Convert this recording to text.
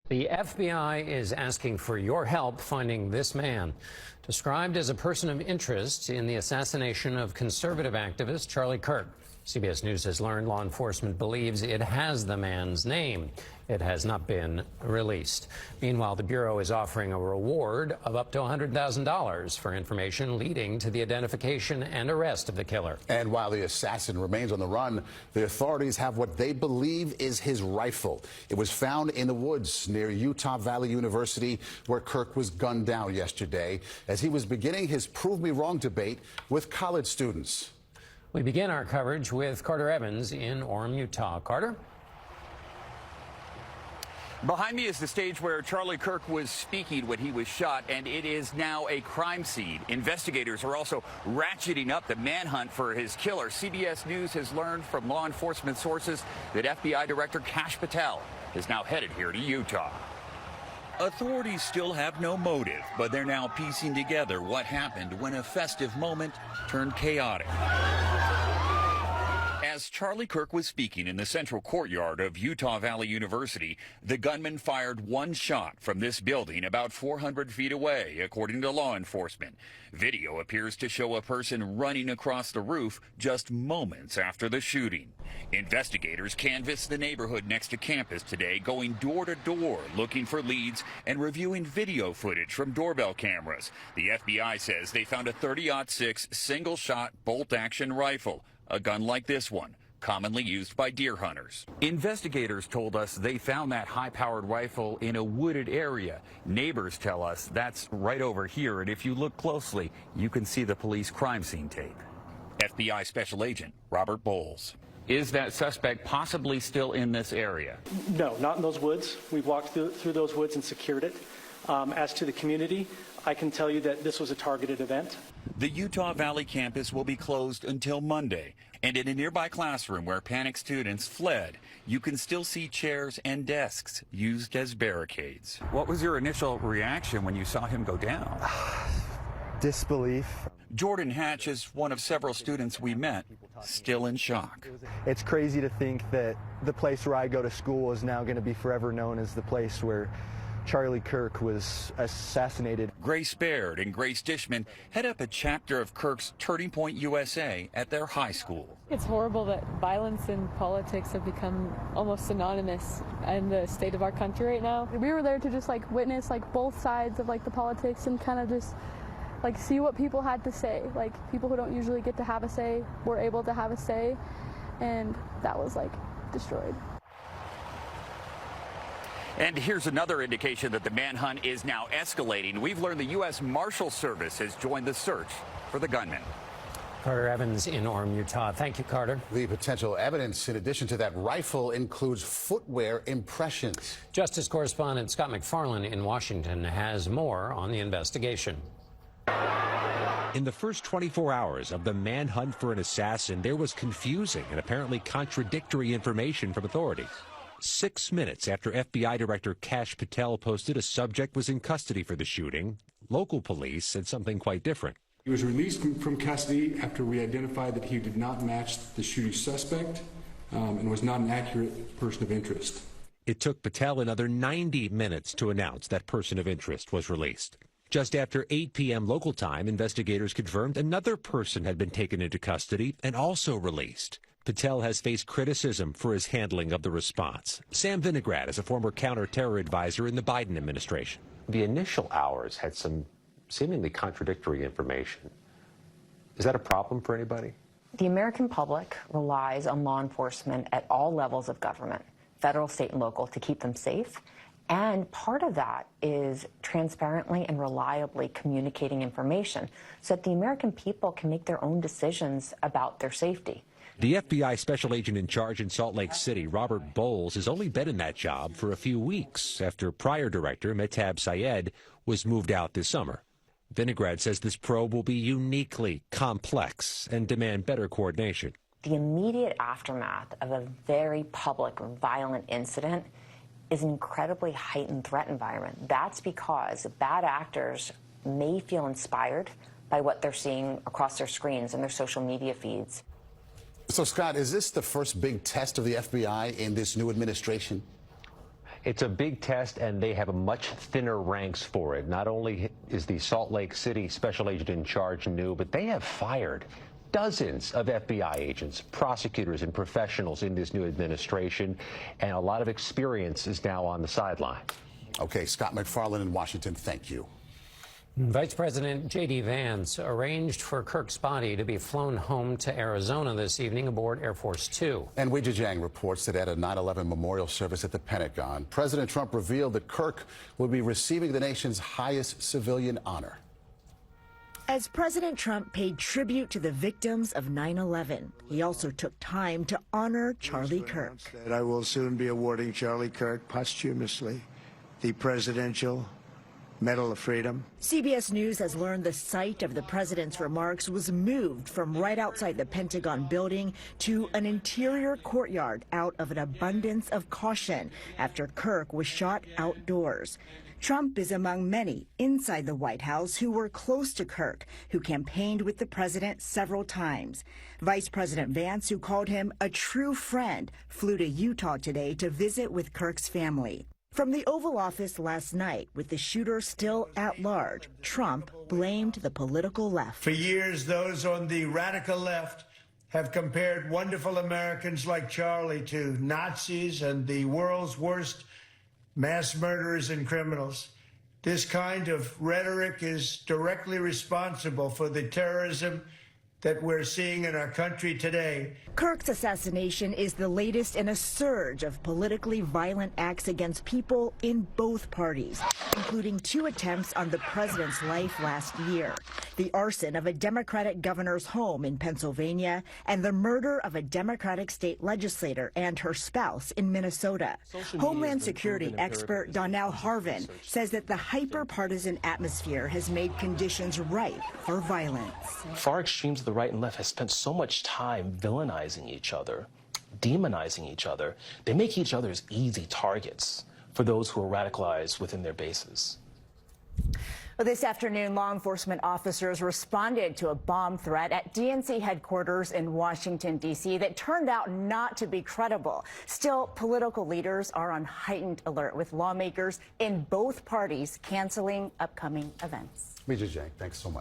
The FBI is asking for your help finding this man. Described as a person of interest in the assassination of conservative activist Charlie Kirk. CBS News has learned law enforcement believes it has the man's name. It has not been released. Meanwhile, the Bureau is offering a reward of up to $100,000 for information leading to the identification and arrest of the killer. And while the assassin remains on the run, the authorities have what they believe is his rifle. It was found in the woods near Utah Valley University, where Kirk was gunned down yesterday as he was beginning his Prove Me Wrong debate with college students. We begin our coverage with Carter Evans in Orem, Utah. Carter? Behind me is the stage where Charlie Kirk was speaking when he was shot, and it is now a crime scene. Investigators are also ratcheting up the manhunt for his killer. CBS News has learned from law enforcement sources that FBI Director Kash Patel is now headed here to Utah. Authorities still have no motive, but they're now piecing together what happened when a festive moment turned chaotic. As Charlie Kirk was speaking in the central courtyard of Utah Valley University, the gunman fired one shot from this building about 400 feet away, according to law enforcement. Video appears to show a person running across the roof just moments after the shooting. Investigators canvassed the neighborhood next to campus today, going door to door looking for leads and reviewing video footage from doorbell cameras. The FBI says they found a .30-06 single-shot bolt-action rifle, a gun like this one, commonly used by deer hunters. Investigators told us they found that high-powered rifle in a wooded area. Neighbors tell us that's right over here, and if you look closely, you can see the police crime scene tape. FBI Special Agent Robert Bowles. Is that suspect possibly still in this area? No, not in those woods. We've walked through those woods and secured it. As to the community, I can tell you that this was a targeted event. The Utah Valley campus will be closed until Monday, and in a nearby classroom where panicked students fled, you can still see chairs and desks used as barricades. What was your initial reaction when you saw him go down? Disbelief. Jordan Hatch is one of several students we met, still in shock. It's crazy to think that the place where I go to school is now going to be forever known as the place where Charlie Kirk was assassinated. Grace Baird and Grace Dishman head up a chapter of Kirk's Turning Point USA at their high school. It's horrible that violence and politics have become almost synonymous in the state of our country right now. We were there to just witness both sides of the politics and kind of just see what people had to say. People who don't usually get to have a say were able to have a say, and that was destroyed. And here's another indication that the manhunt is now escalating. We've learned the U.S. Marshal Service has joined the search for the gunman. Carter Evans in Orem, Utah. Thank you, Carter. The potential evidence, in addition to that rifle, includes footwear impressions. Justice correspondent Scott McFarland in Washington has more on the investigation. In the first 24 hours of the manhunt for an assassin, there was confusing and apparently contradictory information from authorities. 6 minutes after FBI Director Kash Patel posted a subject was in custody for the shooting, local police said something quite different. He was released from custody after we identified that he did not match the shooting suspect and was not an accurate person of interest. It took Patel another 90 minutes to announce that person of interest was released. Just after 8 p.m. local time, investigators confirmed another person had been taken into custody and also released. Patel has faced criticism for his handling of the response. Sam Vinograd is a former counter-terror advisor in the Biden administration. The initial hours had some seemingly contradictory information. Is that a problem for anybody? The American public relies on law enforcement at all levels of government, federal, state, and local, to keep them safe. And part of that is transparently and reliably communicating information so that the American people can make their own decisions about their safety. The FBI special agent in charge in Salt Lake City, Robert Bowles, has only been in that job for a few weeks after prior director Mehtab Syed was moved out this summer. Vinograd says this probe will be uniquely complex and demand better coordination. The immediate aftermath of a very public, violent incident is an incredibly heightened threat environment. That's because bad actors may feel inspired by what they're seeing across their screens and their social media feeds. So, Scott, is this the first big test of the FBI in this new administration? It's a big test, and they have a much thinner ranks for it. Not only is the Salt Lake City special agent in charge new, but they have fired dozens of FBI agents, prosecutors, and professionals in this new administration, and a lot of experience is now on the sideline. Okay, Scott McFarland in Washington, thank you. Vice President J.D. Vance arranged for Kirk's body to be flown home to Arizona this evening aboard Air Force Two. And Wei Jiang reports that at a 9/11 memorial service at the Pentagon, President Trump revealed that Kirk will be receiving the nation's highest civilian honor. As President Trump paid tribute to the victims of 9/11, he also took time to honor Charlie Kirk. I will soon be awarding Charlie Kirk posthumously the Presidential Medal of Freedom. CBS News has learned the site of the president's remarks was moved from right outside the Pentagon building to an interior courtyard out of an abundance of caution after Kirk was shot outdoors. Trump is among many inside the White House who were close to Kirk, who campaigned with the president several times. Vice President Vance, who called him a true friend, flew to Utah today to visit with Kirk's family. From the Oval Office last night, with the shooter still at large, Trump blamed the political left. For years, those on the radical left have compared wonderful Americans like Charlie to Nazis and the world's worst mass murderers and criminals. This kind of rhetoric is directly responsible for the terrorism that we're seeing in our country today. Kirk's assassination is the latest in a surge of politically violent acts against people in both parties, including 2 attempts on the president's life last year, the arson of a Democratic governor's home in Pennsylvania, and the murder of a Democratic state legislator and her spouse in Minnesota. Homeland Security expert Donnell Harvin says that the hyper-partisan atmosphere has made conditions ripe for violence. Far extremes of the right and left have spent so much time villainizing each other, demonizing each other. They make each other's easy targets for those who are radicalized within their bases. Well, this afternoon, law enforcement officers responded to a bomb threat at DNC headquarters in Washington, D.C. that turned out not to be credible. Still, political leaders are on heightened alert, with lawmakers in both parties canceling upcoming events. Wei Jiang, thanks so much.